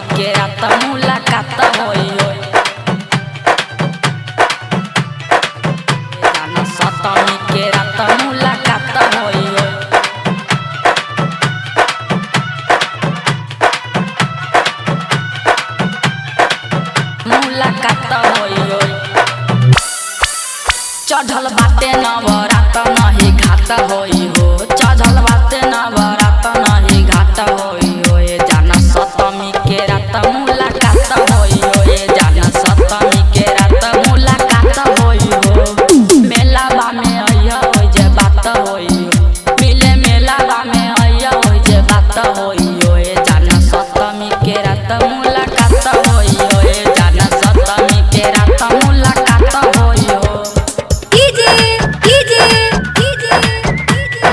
सप्तमी के रात मुलाकात होई जाना सप्तमी के रात मुलाकात होई मुलाकात होई चढ़ल बाटे नवरात नहीं घाट होई हो चढ़ल बाटे नवरात नहीं घाट होई हो ये जाना सप्तमी के रात मुलाकात होई हो ये जाना सप्तमी के रात मुलाकात होई हो मेला बा में आइया हो जे बात होई हो मिले मेला बा में आइया हो जे बात होई हो ये जाना सप्तमी के रात मुलाकात होई हो ये जाना सप्तमी के रात मुलाकात होई हो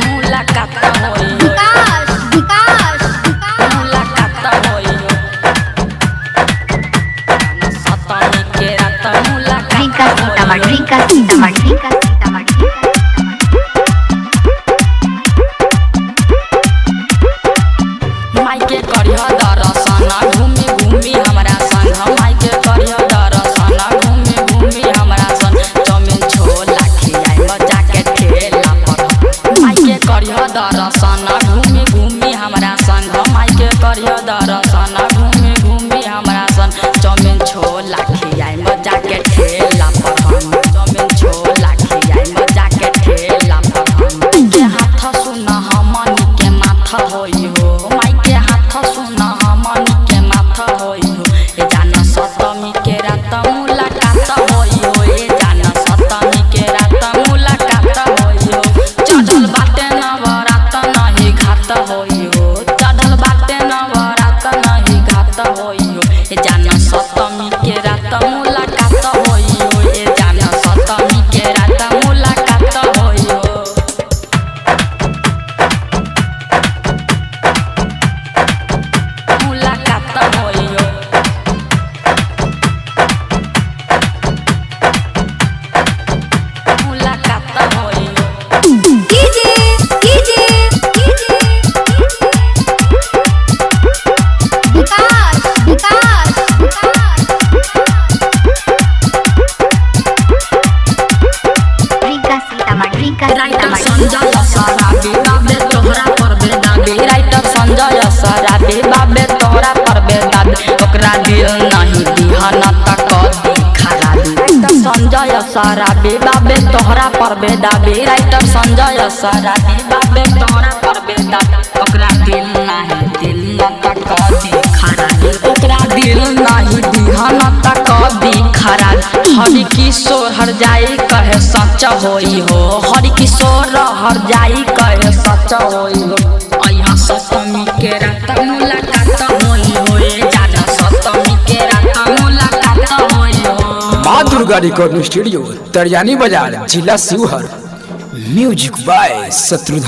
मुलाकात होई मुलाकात होई सप्तमी के रात मुलाकात माइके करिह दर्शन घूमी घूमी हमरा संग माइके करिह दर्शन घूमी घूमी हमरा संग चौमिन छोला खियाई मजा के ठेला पर माइके करिह दर्शन घूमी घूमी हमरा संग माइके करिह दर्शन घूमी घूमी हमरा संग चौमिन छोला खियाई मजा के ठेला पर हम चौमिन छोला खियाई मजा के ठेला पर हम के हाथ सुन हमनी के माथा होई हो माइके हाथ सुन हमनी के माथा होई हो ए जाना सप्तमी के रात मुलाकात होई हो ए जाना सप्तमी के रात मुलाकात होई हो चढ़ल बाटे नवरात नहीं घाट होई हो चढ़ल बाटे नवरात नहीं घाट होई हो ए जाना सप्तमी के रात मुलाकात होई हो ए जाना सप्तमी के रात मुलाकात होई हो मुलाकात होई हो मुलाकात होई हो राइटर संजय सराबी बाबे तोहरा पर बेदाबी राइटर संजय सराबी बाबे तोहरा पर बेदाबी ओकरा दिल नहीं दिहन तक दी खराबी राइटर संजय सराबी बाबे तोहरा पर बेदाबी राइटर संजय सराबी बाबे तोहरा पर बेदाबी ओकरा दिल नहीं तक दी खराबी ओकरा दिल नहीं दिहन तक दी खराबी हरि किशोर हर जाई कहे सच होई हो हरि किशोर हर जाई कहे सच होई हो अइहा सप्तमी के रात मुलाकात होई हो ए जाना सप्तमी के रात मुलाकात होई हो माँ दुर्गा रिकॉर्डिंग स्टूडियो तरियानी बाजार जिला शिवहर म्यूजिक बाय शत्रुघ्न।